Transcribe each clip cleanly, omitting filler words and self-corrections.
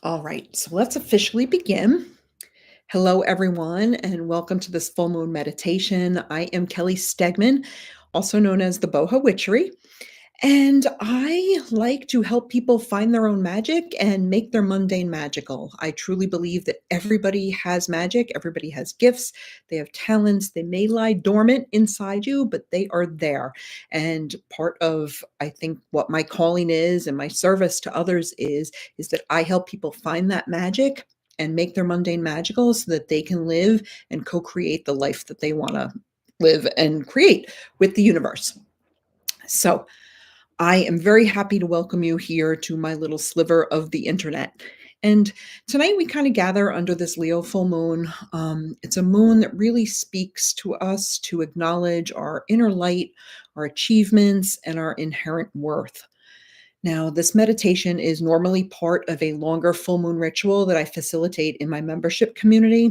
All right, so let's officially begin. Hello, everyone, and welcome to this full moon meditation. I am Kelly Stegman, also known as the Boho Witchery, and I like to help people find their own magic and make their mundane magical. I truly believe that everybody has magic, everybody has gifts, they have talents, they may lie dormant inside you, but they are there. And part of, I think, what my calling is and my service to others is that I help people find that magic and make their mundane magical so that they can live and co-create the life that they want to live and create with the universe. So, I am very happy to welcome you here to my little sliver of the internet. And tonight we kind of gather under this Leo full moon. It's a moon that really speaks to us to acknowledge our inner light, our achievements, and our inherent worth. Now, this meditation is normally part of a longer full moon ritual that I facilitate in my membership community,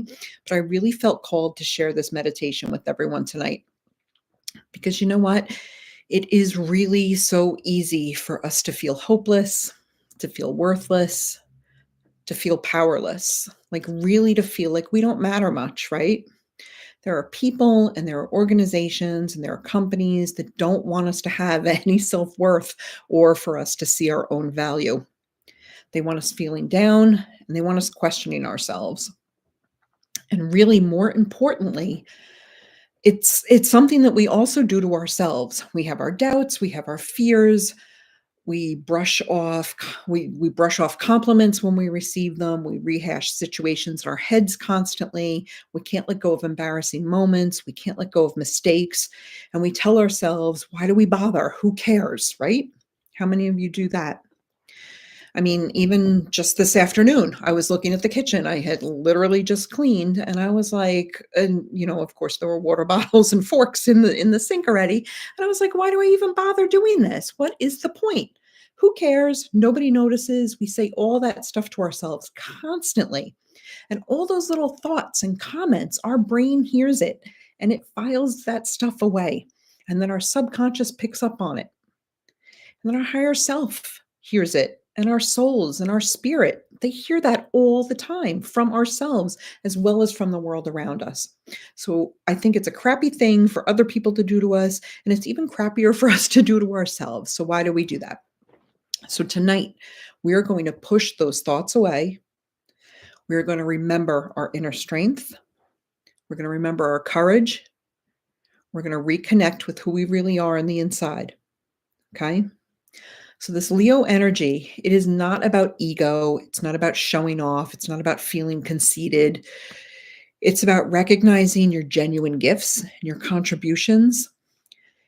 but I really felt called to share this meditation with everyone tonight because you know what? It is really so easy for us to feel hopeless, to feel worthless, to feel powerless, like really to feel like we don't matter much, right? There are people and there are organizations and there are companies that don't want us to have any self worth or for us to see our own value. They want us feeling down and they want us questioning ourselves. And really, more importantly, it's something that we also do to ourselves. We have our doubts, we have our fears, we brush off compliments when we receive them, we rehash situations in our heads constantly, we can't let go of embarrassing moments, we can't let go of mistakes, and we tell ourselves, why do we bother, who cares, right? How many of you do that? I mean, even just this afternoon, I was looking at the kitchen. I had literally just cleaned and I was like, and of course there were water bottles and forks in the sink already. And I was like, why do I even bother doing this? What is the point? Who cares? Nobody notices. We say all that stuff to ourselves constantly. And all those little thoughts and comments, our brain hears it and it files that stuff away. And then our subconscious picks up on it. And then our higher self hears it, and our souls and our spirit, they hear that all the time from ourselves as well as from the world around us. So I think it's a crappy thing for other people to do to us, and it's even crappier for us to do to ourselves. So why do we do that? So tonight, we are going to push those thoughts away. We're going to remember our inner strength. We're going to remember our courage. We're going to reconnect with who we really are on the inside. Okay. So, this Leo energy, it is not about ego. It's not about showing off. It's not about feeling conceited. It's about recognizing your genuine gifts and your contributions.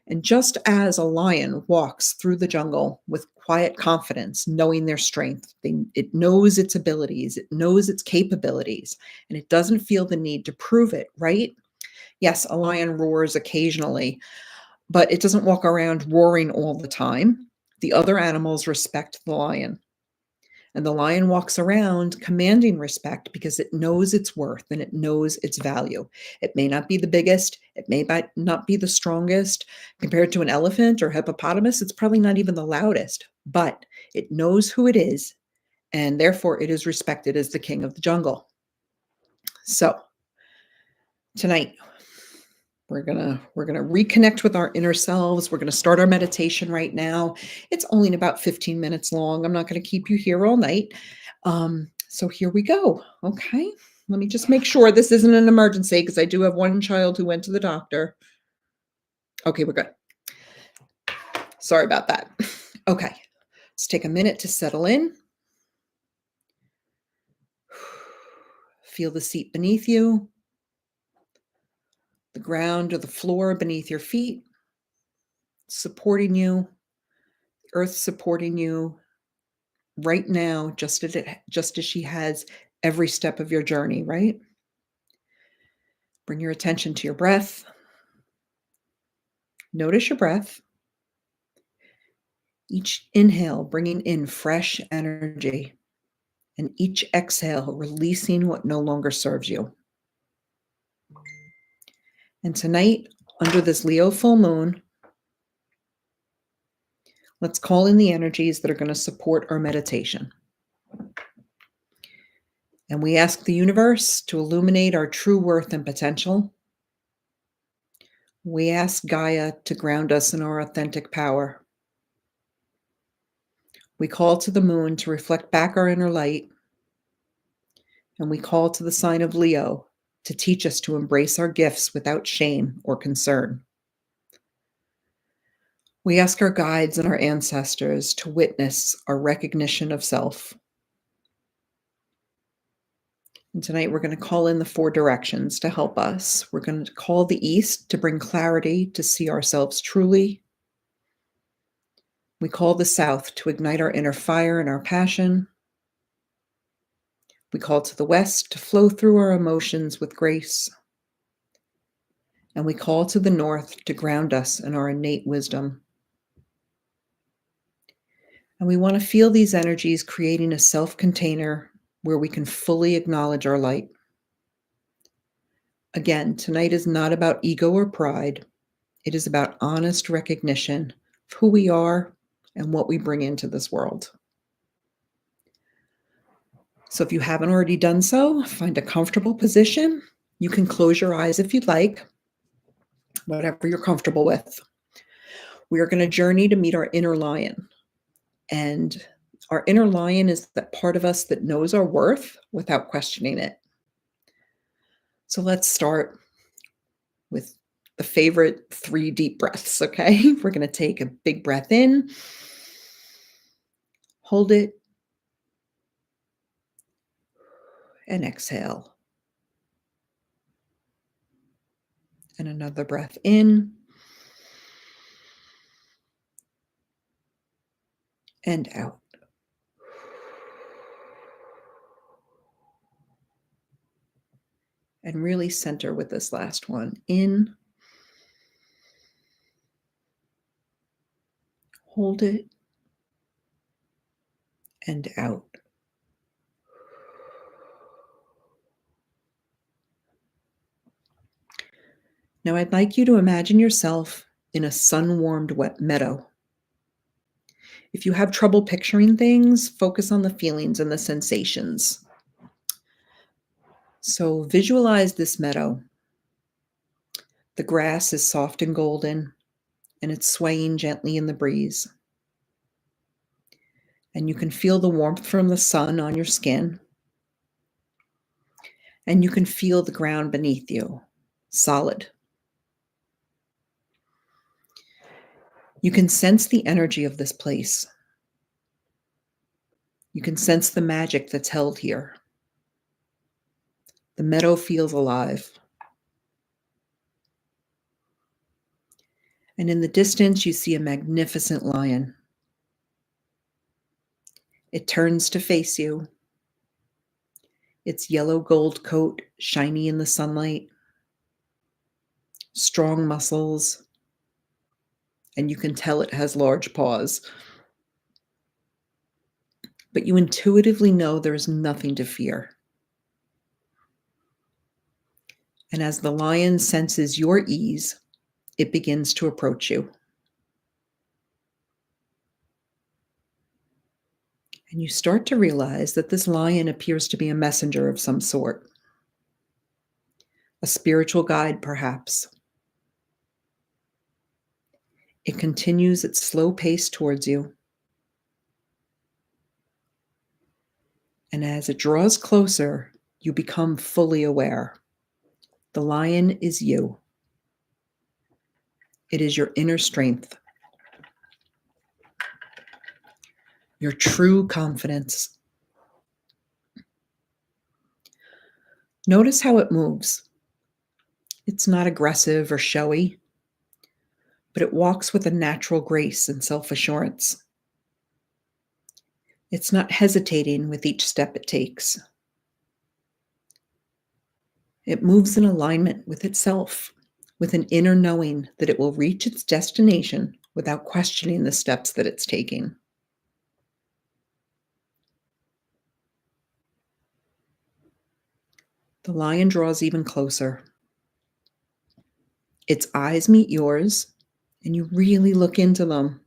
And just as a lion walks through the jungle with quiet confidence, knowing their strength, it knows its abilities, it knows its capabilities, and it doesn't feel the need to prove it, right? Yes, a lion roars occasionally, but it doesn't walk around roaring all the time. The other animals respect the lion. And the lion walks around commanding respect because it knows its worth and it knows its value. It may not be the biggest, it may not be the strongest. Compared to an elephant or hippopotamus, it's probably not even the loudest, but it knows who it is, and therefore it is respected as the king of the jungle. So, tonight, we're gonna reconnect with our inner selves. We're gonna start our meditation right now. It's only about 15 minutes long. I'm not gonna keep you here all night. So here we go. Okay. Let me just make sure this isn't an emergency because I do have one child who went to the doctor. Okay, we're good. Sorry about that. Okay. Let's take a minute to settle in. Feel the seat beneath you, the ground or the floor beneath your feet, supporting you, earth supporting you right now, just as she has every step of your journey, right? Bring your attention to your breath. Notice your breath. Each inhale bringing in fresh energy, and each exhale releasing what no longer serves you. And tonight, under this Leo full moon, let's call in the energies that are going to support our meditation. And we ask the universe to illuminate our true worth and potential. We ask Gaia to ground us in our authentic power. We call to the moon to reflect back our inner light. And we call to the sign of Leo to teach us to embrace our gifts without shame or concern. We ask our guides and our ancestors to witness our recognition of self. And tonight we're going to call in the 4 directions to help us. We're going to call the east to bring clarity to see ourselves truly. We call the south to ignite our inner fire and our passion. We call to the west to flow through our emotions with grace. And we call to the north to ground us in our innate wisdom. And we want to feel these energies creating a self-container where we can fully acknowledge our light. Again, tonight is not about ego or pride. It is about honest recognition of who we are and what we bring into this world. So if you haven't already done so, find a comfortable position. You can close your eyes if you'd like, whatever you're comfortable with. We are going to journey to meet our inner lion. And our inner lion is that part of us that knows our worth without questioning it. So let's start with the favorite 3 deep breaths, okay? We're going to take a big breath in, hold it, and exhale. And another breath in and out. And really center with this last one. In, hold it, and out. Now I'd like you to imagine yourself in a sun-warmed wet meadow. If you have trouble picturing things, focus on the feelings and the sensations. So visualize this meadow. The grass is soft and golden, and it's swaying gently in the breeze. And you can feel the warmth from the sun on your skin. And you can feel the ground beneath you, solid. You can sense the energy of this place. You can sense the magic that's held here. The meadow feels alive. And in the distance, you see a magnificent lion. It turns to face you. Its yellow gold coat shiny in the sunlight. Strong muscles. And you can tell it has large paws. But you intuitively know there is nothing to fear. And as the lion senses your ease, it begins to approach you. And you start to realize that this lion appears to be a messenger of some sort. A spiritual guide, perhaps. It continues its slow pace towards you. And as it draws closer, you become fully aware. The lion is you. It is your inner strength. Your true confidence. Notice how it moves. It's not aggressive or showy, but it walks with a natural grace and self-assurance. It's not hesitating with each step it takes. It moves in alignment with itself, with an inner knowing that it will reach its destination without questioning the steps that it's taking. The lion draws even closer. Its eyes meet yours, and you really look into them.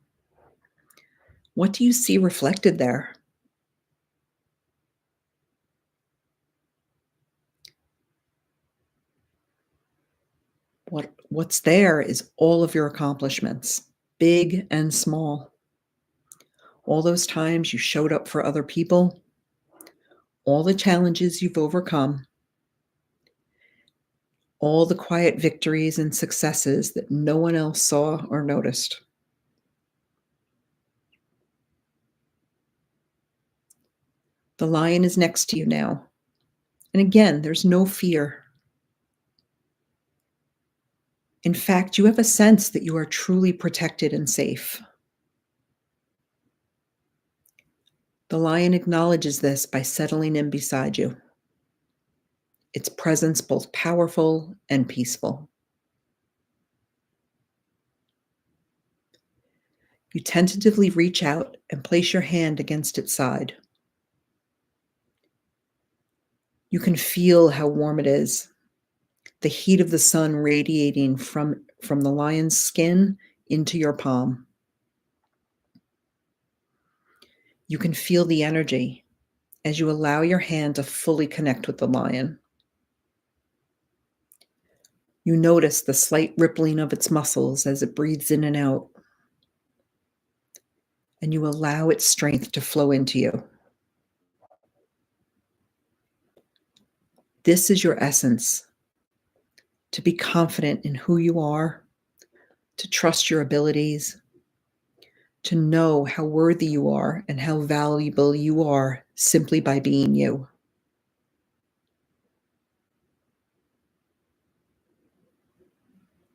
What do you see reflected there? What's there is all of your accomplishments, big and small. All those times you showed up for other people, all the challenges you've overcome, all the quiet victories and successes that no one else saw or noticed. The lion is next to you now. And again, there's no fear. In fact, you have a sense that you are truly protected and safe. The lion acknowledges this by settling in beside you, its presence both powerful and peaceful. You tentatively reach out and place your hand against its side. You can feel how warm it is, the heat of the sun radiating from the lion's skin into your palm. You can feel the energy as you allow your hand to fully connect with the lion. You notice the slight rippling of its muscles as it breathes in and out, and you allow its strength to flow into you. This is your essence: to be confident in who you are, to trust your abilities, to know how worthy you are and how valuable you are simply by being you.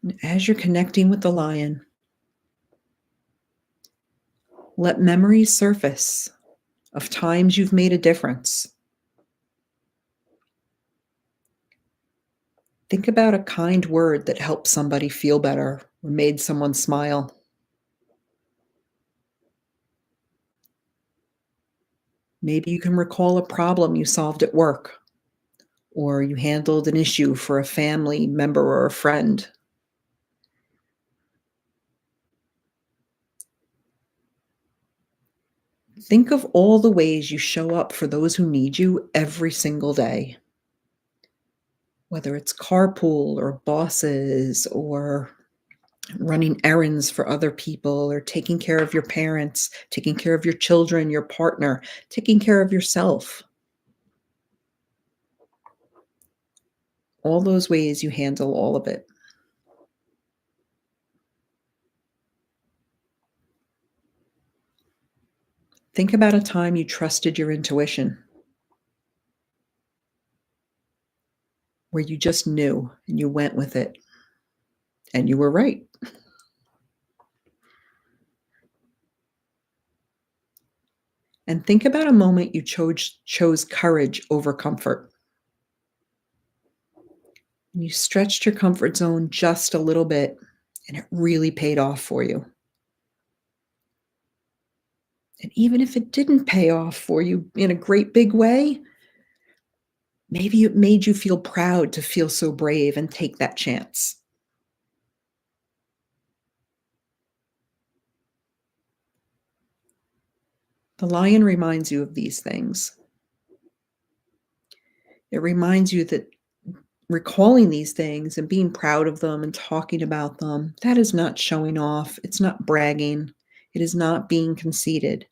And as you're connecting with the lion, let memories surface of times you've made a difference. Think about a kind word that helped somebody feel better or made someone smile. Maybe you can recall a problem you solved at work, or you handled an issue for a family member or a friend. Think of all the ways you show up for those who need you every single day, whether it's carpool or bosses or running errands for other people or taking care of your parents, taking care of your children, your partner, taking care of yourself. All those ways you handle all of it. Think about a time you trusted your intuition, where you just knew and you went with it and you were right. And think about a moment you chose courage over comfort. And you stretched your comfort zone just a little bit and it really paid off for you. And even if it didn't pay off for you in a great big way, maybe it made you feel proud to feel so brave and take that chance. The lion reminds you of these things. It reminds you that recalling these things and being proud of them and talking about them, that is not showing off. It's not bragging. It is not being conceited.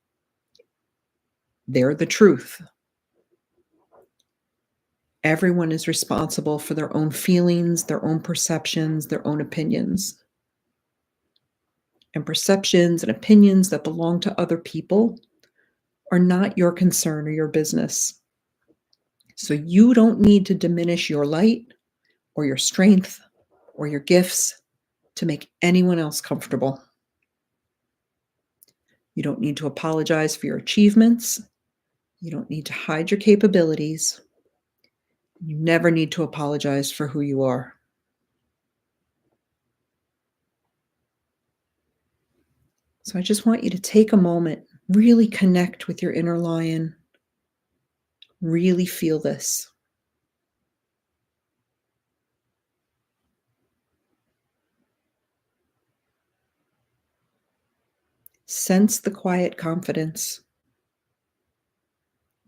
They're the truth. Everyone is responsible for their own feelings, their own perceptions, their own opinions. And perceptions and opinions that belong to other people are not your concern or your business. So you don't need to diminish your light or your strength or your gifts to make anyone else comfortable. You don't need to apologize for your achievements. You don't need to hide your capabilities. You never need to apologize for who you are. So I just want you to take a moment, really connect with your inner lion, really feel this. Sense the quiet confidence,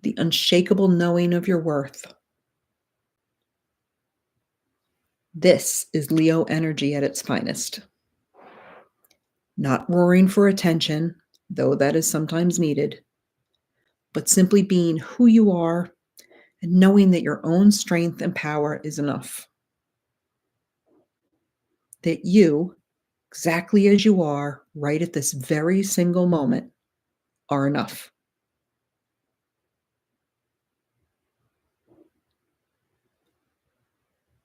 the unshakable knowing of your worth. This is Leo energy at its finest. Not roaring for attention, though that is sometimes needed, but simply being who you are and knowing that your own strength and power is enough. That you, exactly as you are, right at this very single moment, are enough.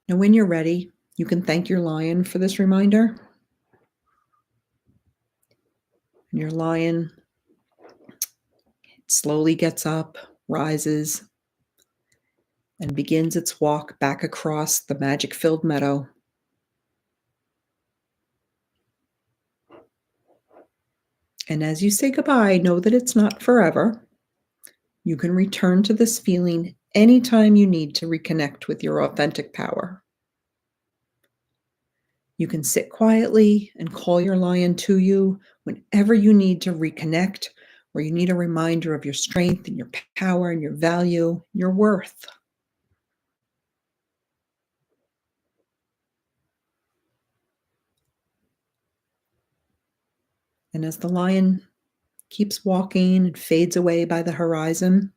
Now, when you're ready, you can thank your lion for this reminder. And your lion slowly gets up, rises, and begins its walk back across the magic-filled meadow. And as you say goodbye, know that it's not forever. You can return to this feeling anytime you need to reconnect with your authentic power. You can sit quietly and call your lion to you whenever you need to reconnect or you need a reminder of your strength and your power and your value, your worth. And as the lion keeps walking and fades away by the horizon,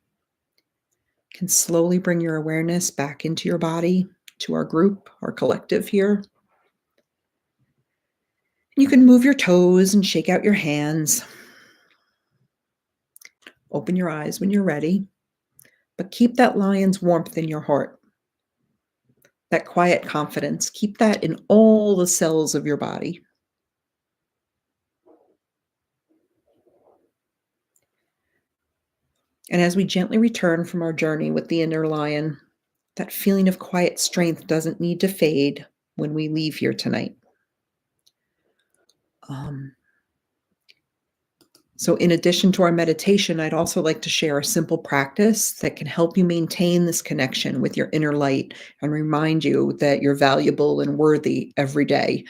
can slowly bring your awareness back into your body, to our group, our collective here. You can move your toes and shake out your hands. Open your eyes when you're ready, but keep that lion's warmth in your heart, that quiet confidence. Keep that in all the cells of your body. And as we gently return from our journey with the inner lion, that feeling of quiet strength doesn't need to fade when we leave here tonight. Um, So, in addition to our meditation, I'd also like to share a simple practice that can help you maintain this connection with your inner light and remind you that you're valuable and worthy every day.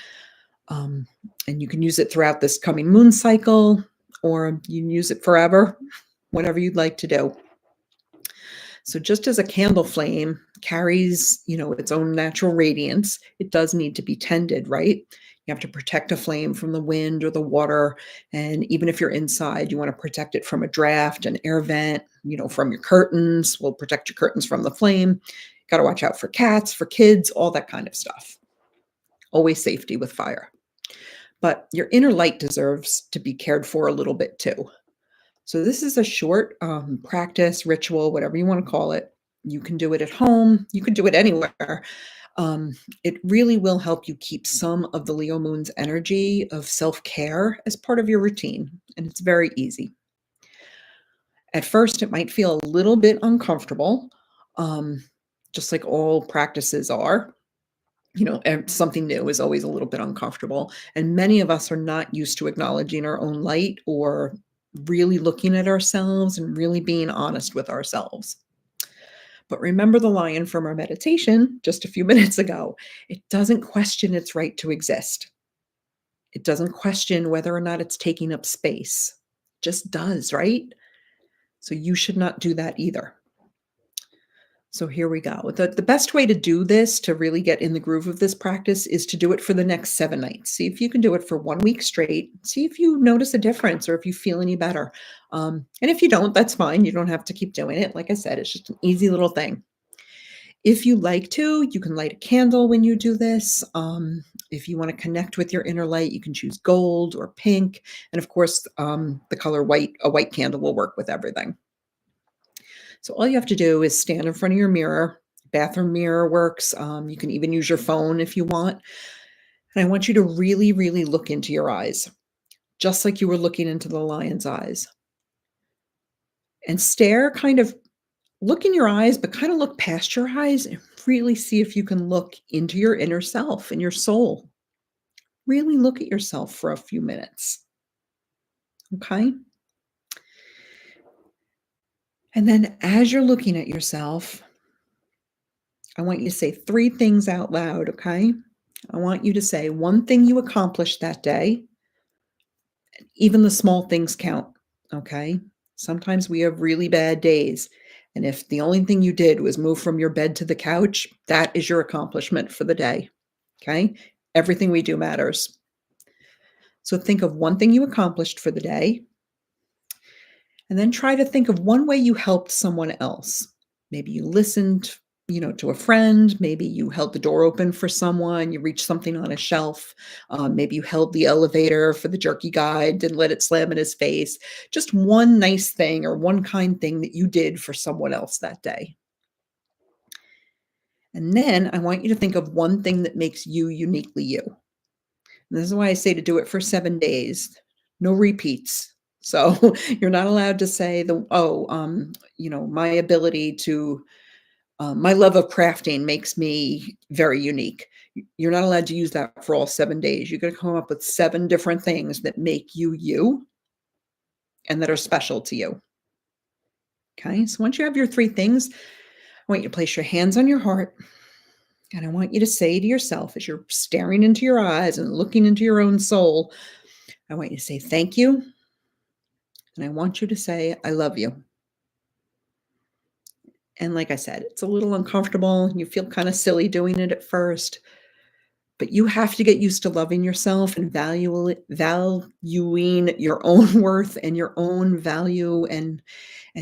Um, and you can use it throughout this coming moon cycle, or you can use it forever, whatever you'd like to do. So, just as a candle flame carries, its own natural radiance, it does need to be tended, right? You have to protect a flame from the wind or the water. And even if you're inside, you want to protect it from a draft, an air vent, from your curtains. Will protect your curtains from the flame. Got to watch out for cats, for kids, all that kind of stuff. Always safety with fire. But your inner light deserves to be cared for a little bit too. So this is a short practice, ritual, whatever you want to call it. You can do it at home. You can do it anywhere. It really will help you keep some of the Leo moon's energy of self-care as part of your routine. And it's very easy. At first, it might feel a little bit uncomfortable, um, just like all practices are. Something new is always a little bit uncomfortable. And many of us are not used to acknowledging our own light or really looking at ourselves and really being honest with ourselves. But remember the lion from our meditation just a few minutes ago. It doesn't question its right to exist. It doesn't question whether or not it's taking up space. It just does, right? So you should not do that either. So here we go. The best way to do this, to really get in the groove of this practice, is to do it for the next 7 nights. See if you can do it for 1 week straight. See if you notice a difference or if you feel any better. And if you don't, that's fine. You don't have to keep doing it. Like I said, it's just an easy little thing. If you like to, you can light a candle when you do this. If you want to connect with your inner light, you can choose gold or pink. And of course, the color white, a white candle will work with everything. So all you have to do is stand in front of your mirror. Bathroom mirror works. You can even use your phone if you want. And I want you to really, really look into your eyes, just like you were looking into the lion's eyes. And stare, kind of look in your eyes, but kind of look past your eyes and really see if you can look into your inner self and your soul. Really look at yourself for a few minutes. Okay? And then as you're looking at yourself, I want you to say 3 things out loud, okay? I want you to say one thing you accomplished that day. Even the small things count, okay? Sometimes we have really bad days. And if the only thing you did was move from your bed to the couch, that is your accomplishment for the day. Okay. Everything we do matters. So think of one thing you accomplished for the day, and then try to think of one way you helped someone else. Maybe you listened, to a friend. Maybe you held the door open for someone. You reached something on a shelf. Maybe you held the elevator for the jerky guy, didn't let it slam in his face. Just one nice thing or one kind thing that you did for someone else that day. And then I want you to think of one thing that makes you uniquely you. And this is why I say to do it for 7 days. No repeats. So you're not allowed to say my ability to, my love of crafting makes me very unique. You're not allowed to use that for all 7 days. You're going to come up with 7 different things that make you you and that are special to you. Okay. So once you have your 3 things, I want you to place your hands on your heart. And I want you to say to yourself, as you're staring into your eyes and looking into your own soul, I want you to say thank you. And I want you to say, I love you. And like I said, it's a little uncomfortable. You feel kind of silly doing it at first, but you have to get used to loving yourself and valuing your own worth and your own value, and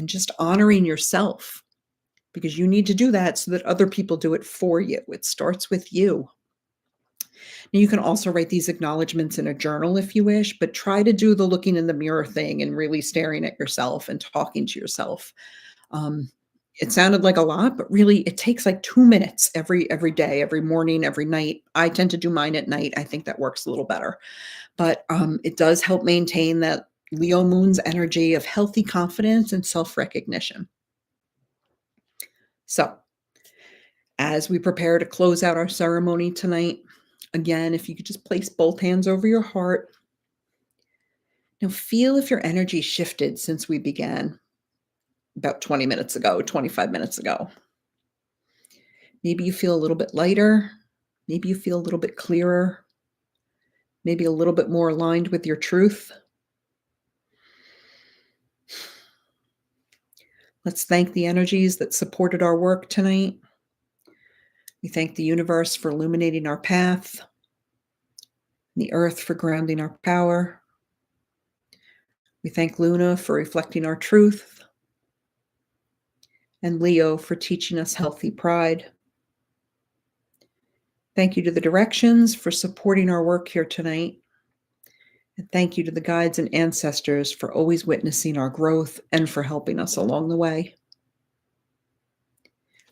just honoring yourself, because you need to do that so that other people do it for you. It starts with you. Now, you can also write these acknowledgments in a journal if you wish, but try to do the looking in the mirror thing and really staring at yourself and talking to yourself. Um, it sounded like a lot, but really it takes like 2 minutes every day, every morning, every night. I tend to do mine at night. I think that works a little better. But it does help maintain that Leo moon's energy of healthy confidence and self-recognition. So, as we prepare to close out our ceremony tonight, again, if you could just place both hands over your heart. Now, feel if your energy shifted since we began about 20 minutes ago, 25 minutes ago. Maybe you feel a little bit lighter. Maybe you feel a little bit clearer. Maybe a little bit more aligned with your truth. Let's thank the energies that supported our work tonight. We thank the universe for illuminating our path, the earth for grounding our power. We thank Luna for reflecting our truth, and Leo for teaching us healthy pride. Thank you to the directions for supporting our work here tonight. And thank you to the guides and ancestors for always witnessing our growth and for helping us along the way.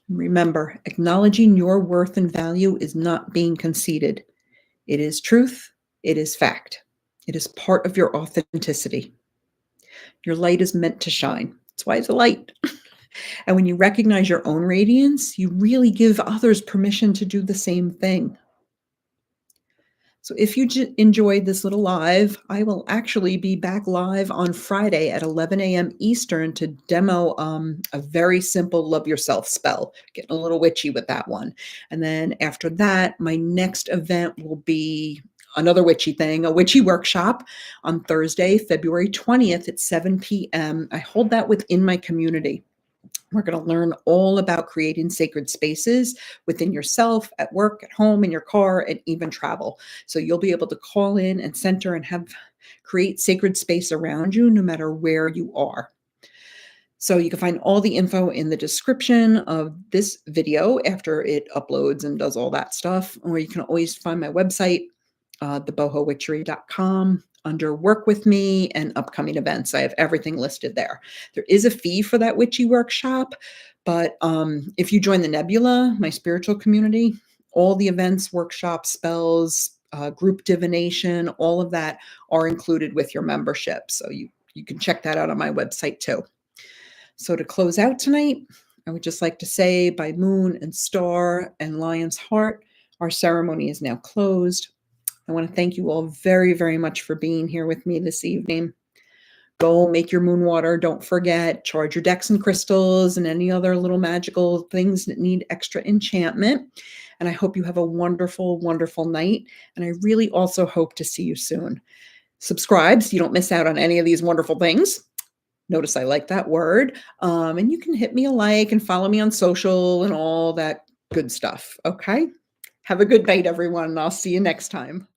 Remember, acknowledging your worth and value is not being conceited. It is truth. It is fact. It is part of your authenticity. Your light is meant to shine. That's why it's a light. And when you recognize your own radiance, you really give others permission to do the same thing. So if you enjoyed this little live, I will actually be back live on Friday at 11 a.m. Eastern to demo a very simple love yourself spell. Getting a little witchy with that one. And then after that, my next event will be another witchy thing, a witchy workshop on Thursday, February 20th at 7 p.m. I hold that within my community. We're going to learn all about creating sacred spaces within yourself, at work, at home, in your car, and even travel. So you'll be able to call in and center and create sacred space around you no matter where you are. So you can find all the info in the description of this video after it uploads and does all that stuff. Or you can always find my website, thebohowitchery.com. Under work with me and upcoming events. I have everything listed there. There is a fee for that witchy workshop, but if you join the Nebula, my spiritual community, all the events, workshops, spells, group divination, all of that are included with your membership. So you can check that out on my website too. So to close out tonight, I would just like to say by moon and star and lion's heart, our ceremony is now closed. I want to thank you all very, very much for being here with me this evening. Go make your moon water. Don't forget, charge your decks and crystals and any other little magical things that need extra enchantment. And I hope you have a wonderful, wonderful night. And I really also hope to see you soon. Subscribe so you don't miss out on any of these wonderful things. Notice I like that word. And you can hit me a like and follow me on social and all that good stuff. Okay. Have a good night, everyone, and I'll see you next time.